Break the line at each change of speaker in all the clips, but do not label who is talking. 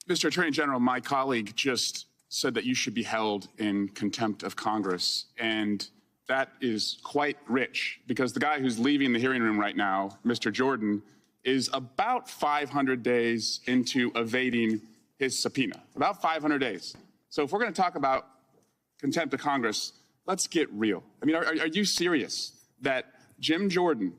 Mr. Attorney General, my colleague just said that you should be held in contempt of Congress, and that is quite rich because the guy who's leaving the hearing room right now, Mr. Jordan, is about 500 days into evading his subpoena, about 500 days. So if we're going to talk about contempt of Congress, let's get real. I mean, are you serious that Jim Jordan,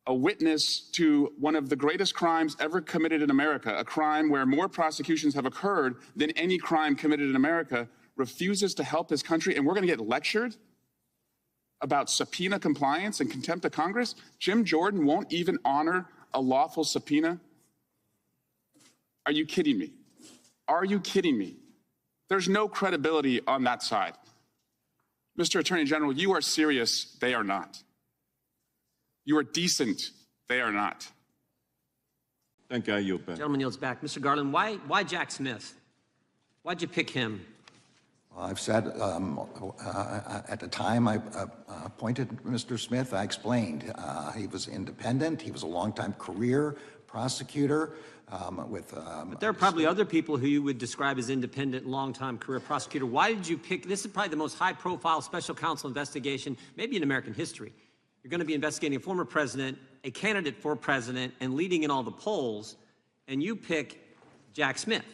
a witness to one of the greatest crimes ever committed in America, a crime where more prosecutions have occurred than any crime committed in America, refuses to help his country, and we're going to get lectured about subpoena compliance and contempt of Congress? Jim Jordan won't even honor a lawful subpoena? Are you kidding me? Are you kidding me? There's no credibility on that side. Mr. Attorney General, you are serious. They are not. You are decent. They are not.
Thank you. I yield back.
Gentleman yields back. Mr. Garland, why Jack Smith? Why'd you pick him?
Well, I've said at the time I appointed Mr. Smith, I explained he was independent. He was a longtime career prosecutor
But there are probably other people who you would describe as independent, long-time career prosecutor. Why did you pick? This is probably the most high-profile special counsel investigation, maybe in American history. You're going to be investigating a former president, a candidate for president, and leading in all the polls, and you pick Jack Smith,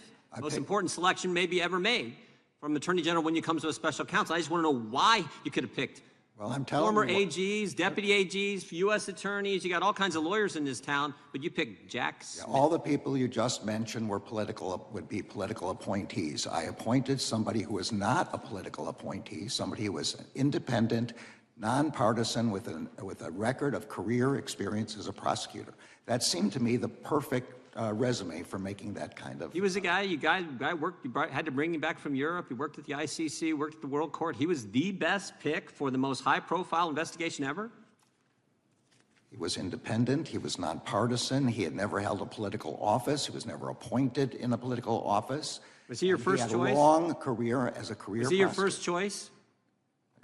most important selection maybe ever made from Attorney General when you come to a special counsel. I just want to know why you could have picked former AGs, deputy AGs, U.S. attorneys. You got all kinds of lawyers in this town, but you picked Jack Smith.
All the people you just mentioned were would be political appointees. I appointed somebody who was not a political appointee, somebody who was independent, nonpartisan, with a record of career experience as a prosecutor. That seemed to me the perfect resume for making that kind of.
He was a guy, worked, you had to bring him back from Europe. He worked at the ICC, worked at the World Court. He was the best pick for the most high-profile investigation ever.
He was independent. He was nonpartisan. He had never held a political office. He was never appointed in a political office.
Was he your first choice?
He had a long career as a career prosecutor.
Was he your first choice?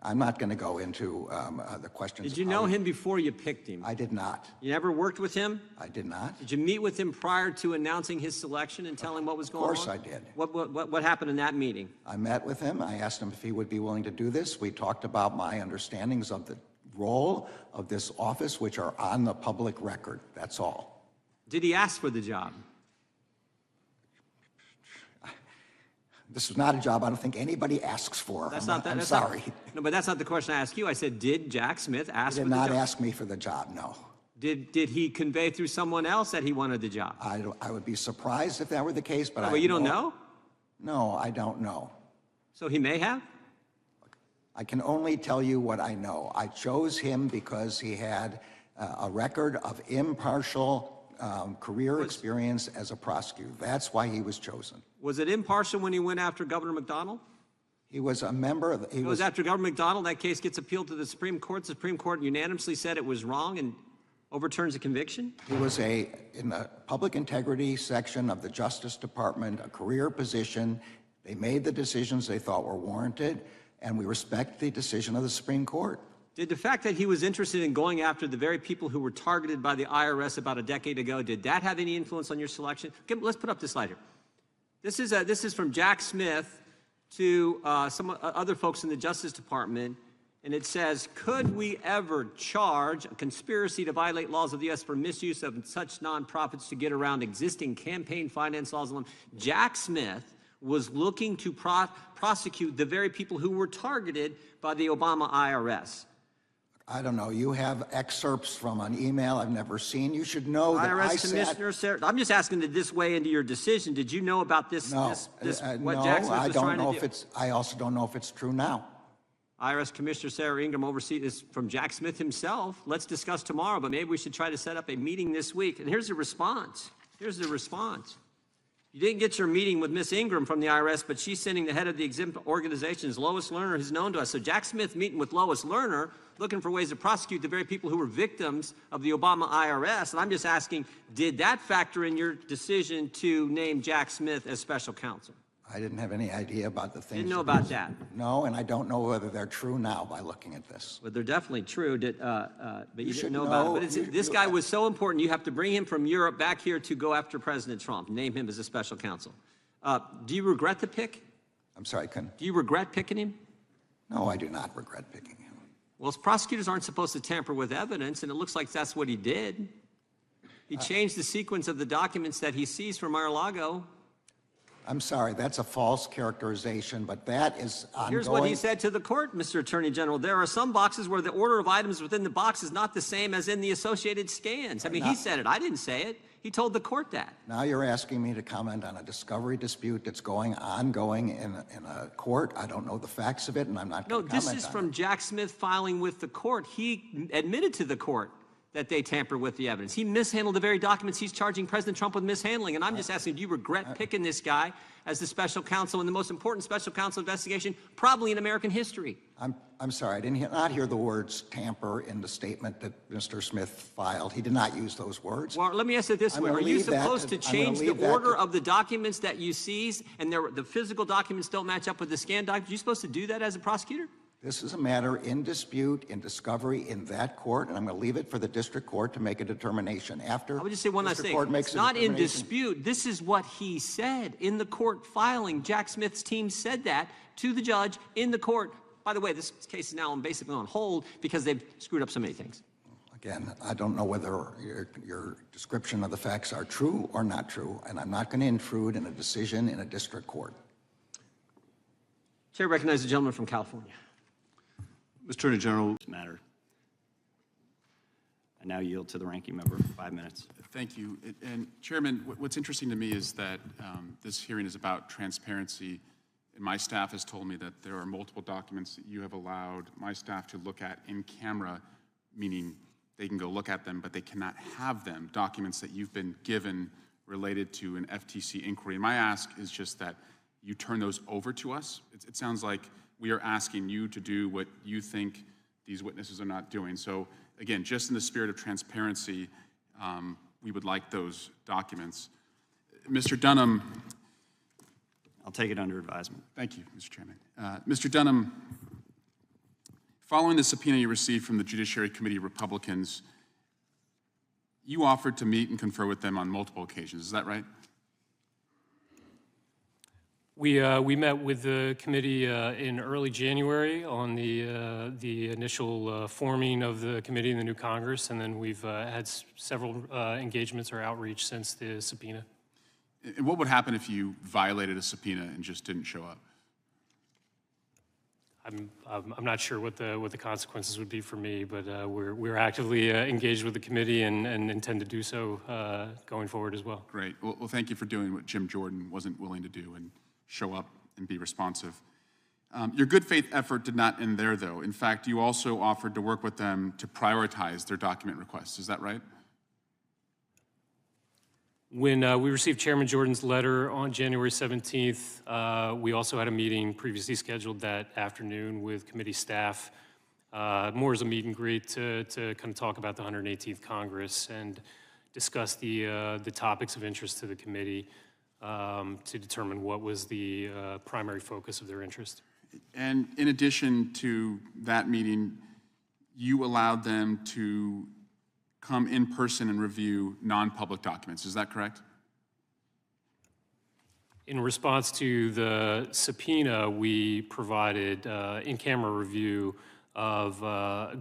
I'm not going to go into the questions.
Did you know him before you picked him?
I did not.
You never worked with him?
I did not.
Did you meet with him prior to announcing his selection and tell him what was going on?
Of course I did.
What happened in that meeting?
I met with him. I asked him if he would be willing to do this. We talked about my understandings of the role of this office, which are on the public record. That's all.
Did he ask for the job?
This is not a job I don't think anybody asks for. I'm sorry.
No, but that's not the question I asked you. I said, did Jack Smith ask for the job?
He did not ask me for the job, no.
Did he convey through someone else that he wanted the job?
I would be surprised if that were the case, but
Well, you don't know?
No, I don't know.
So he may have?
I can only tell you what I know. I chose him because he had a record of impartial career experience as a prosecutor. That's why he was chosen.
Was it impartial when he went after Governor McDonnell?
He was a member of
He was after Governor McDonnell. That case gets appealed to the Supreme Court. The Supreme Court unanimously said it was wrong and overturns the conviction?
He was in the public integrity section of the Justice Department, a career position. They made the decisions they thought were warranted, and we respect the decision of the Supreme Court.
Did the fact that he was interested in going after the very people who were targeted by the IRS about a decade ago, did that have any influence on your selection? Okay, let's put up this slide here. This is from Jack Smith to some other folks in the Justice Department, and it says, could we ever charge a conspiracy to violate laws of the U.S. for misuse of such nonprofits to get around existing campaign finance laws? Jack Smith was looking to prosecute the very people who were targeted by the Obama IRS.
I don't know. You have excerpts from an email I've never seen. You should know that
IRS Commissioner Sarah, I'm just asking, did this weigh into your decision? Did you know about this?
No,
what Jack Smith was trying to do?
I also don't know if it's true now.
IRS Commissioner Sarah Ingram oversees this from Jack Smith himself. Let's discuss tomorrow, but maybe we should try to set up a meeting this week. And here's the response. Here's the response. You didn't get your meeting with Miss Ingram from the IRS, but she's sending the head of the exempt organizations, Lois Lerner, who's known to us. So Jack Smith meeting with Lois Lerner, looking for ways to prosecute the very people who were victims of the Obama IRS. And I'm just asking, did that factor in your decision to name Jack Smith as special counsel?
I didn't have any idea about the things.
Didn't know about that.
No, and I don't know whether they're true now by looking at this.
But they're definitely true, but you
should
didn't know about it.
know.
But this guy was so important, you have to bring him from Europe back here to go after President Trump, name him as a special counsel. Do you regret the pick?
I'm sorry,
Do you regret picking him?
no, I do not regret picking him.
Well, prosecutors aren't supposed to tamper with evidence, and it looks like that's what he did. He changed the sequence of the documents that he seized from Mar-a-Lago.
I'm sorry, that's a false characterization, but that is ongoing.
Here's what he said to the court, Mr. Attorney General. There are some boxes where the order of items within the box is not the same as in the associated scans. I mean, he said it. I didn't say it. He told the court that.
Now you're asking me to comment on a discovery dispute that's ongoing in a court. I don't know the facts of it, and I'm not
No,
going to comment on
this is
it.
from Jack Smith filing with the court. He admitted to the court that they tampered with the evidence. He mishandled the very documents he's charging President Trump with mishandling. And I'm just asking, do you regret picking this guy as the special counsel in the most important special counsel investigation probably in American history?
I'm sorry, I did not hear the words tamper in the statement that Mr. Smith filed. He did not use those words.
Well, let me ask it this
I'm
way.
gonna
Are you
leave that
supposed to
to- I'm gonna
change the
leave that
order
to-
of the documents that you seize and the physical documents don't match up with the scanned documents? Are you supposed to do that as a prosecutor?
This is a matter in dispute, in discovery in that court, and I'm going to leave it for the district court to make a determination. After
I would just say one last
district
thing.
court makes
It's
a
not in
determination-
dispute. This is what he said in the court filing. Jack Smith's team said that to the judge in the court. By the way, this case is now basically on hold because they've screwed up so many things.
Again, I don't know whether your description of the facts are true or not true, and I'm not going to intrude in a decision in a district court.
Chair recognizes the gentleman from California.
Mr. Attorney General,
matter. I now yield to the ranking member for 5 minutes.
Thank you. And Chairman, what's interesting to me is that this hearing is about transparency. And my staff has told me that there are multiple documents that you have allowed my staff to look at in camera, meaning they can go look at them, but they cannot have them, documents that you've been given related to an FTC inquiry. And my ask is just that you turn those over to us. It sounds like we are asking you to do what you think these witnesses are not doing. So again, just in the spirit of transparency, we would like those documents. Mr. Dunham.
I'll take it under advisement.
Thank you, Mr. Chairman. Mr. Dunham, following the subpoena you received from the Judiciary Committee Republicans, you offered to meet and confer with them on multiple occasions. Is that right?
We met with the committee in early January on the initial forming of the committee in the new Congress, and then we've had several engagements or outreach since the subpoena.
And what would happen if you violated a subpoena and just didn't show up?
I'm not sure what the consequences would be for me, but we're actively engaged with the committee and intend to do so going forward as well.
Great. Well, thank you for doing what Jim Jordan wasn't willing to do and show up and be responsive. Your good faith effort did not end there, though. In fact, you also offered to work with them to prioritize their document requests. Is that right?
When we received Chairman Jordan's letter on January 17th, we also had a meeting previously scheduled that afternoon with committee staff, more as a meet and greet to kind of talk about the 118th Congress and discuss the topics of interest to the committee to determine what was the primary focus of their interest.
And in addition to that meeting, you allowed them to come in person and review non-public documents. Is that correct?
In response to the subpoena, we provided in-camera review of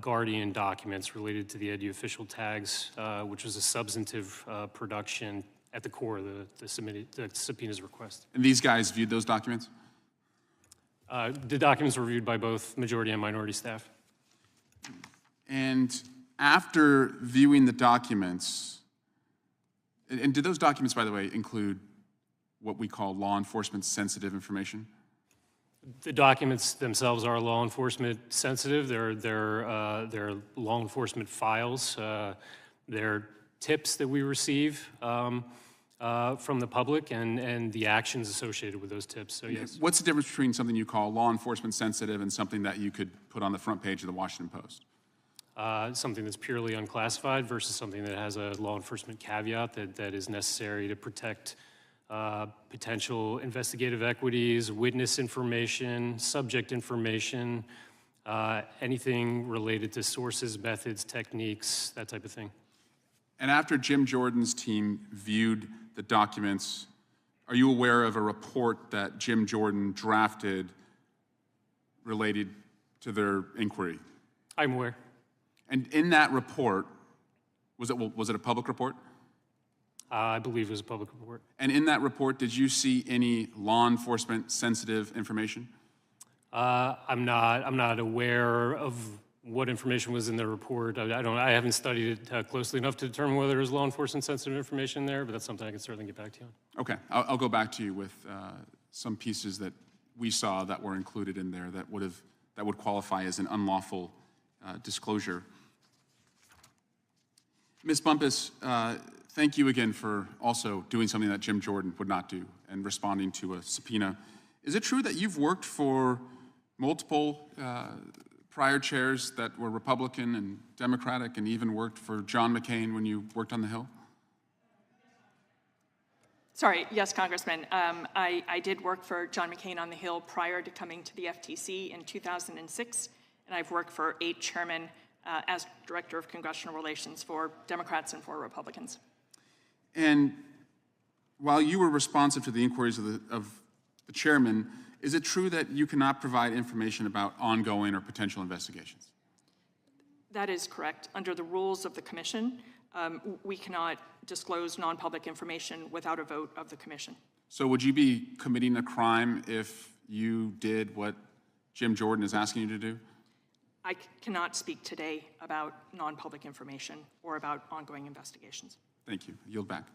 Guardian documents related to the EDU official tags, which was a substantive production at the core of the subpoena's request.
And these guys viewed those documents?
The documents were reviewed by both majority and minority staff.
And after viewing the documents, and did those documents, by the way, include what we call law enforcement sensitive information?
The documents themselves are law enforcement sensitive. They're law enforcement files. They're tips that we receive from the public and the actions associated with those tips. So yes.
What's the difference between something you call law enforcement sensitive and something that you could put on the front page of the Washington Post?
Something that's purely unclassified versus something that has a law enforcement caveat that is necessary to protect potential investigative equities, witness information, subject information, anything related to sources, methods, techniques, that type of thing.
And after Jim Jordan's team viewed the documents, are you aware of a report that Jim Jordan drafted related to their inquiry?
I'm aware.
And in that report, was it a public report?
I believe it was a public report.
And in that report, did you see any law enforcement sensitive information?
I'm not aware of what information was in the report. I haven't studied it closely enough to determine whether there's law enforcement sensitive information there, but that's something I can certainly get back to you on.
Okay, I'll go back to you with some pieces that we saw that were included in there that would qualify as an unlawful disclosure. Ms. Bumpus, thank you again for also doing something that Jim Jordan would not do and responding to a subpoena. Is it true that you've worked for multiple prior chairs that were Republican and Democratic and even worked for John McCain when you worked on the Hill?
Sorry, yes, Congressman. I did work for John McCain on the Hill prior to coming to the FTC in 2006, and I've worked for 8 chairmen as Director of Congressional Relations for Democrats and for Republicans.
And while you were responsive to the inquiries of the chairman, is it true that you cannot provide information about ongoing or potential investigations?
That is correct. Under the rules of the commission, we cannot disclose non-public information without a vote of the commission.
So would you be committing a crime if you did what Jim Jordan is asking you to do?
I cannot speak today about non-public information or about ongoing investigations.
Thank you. Yield back.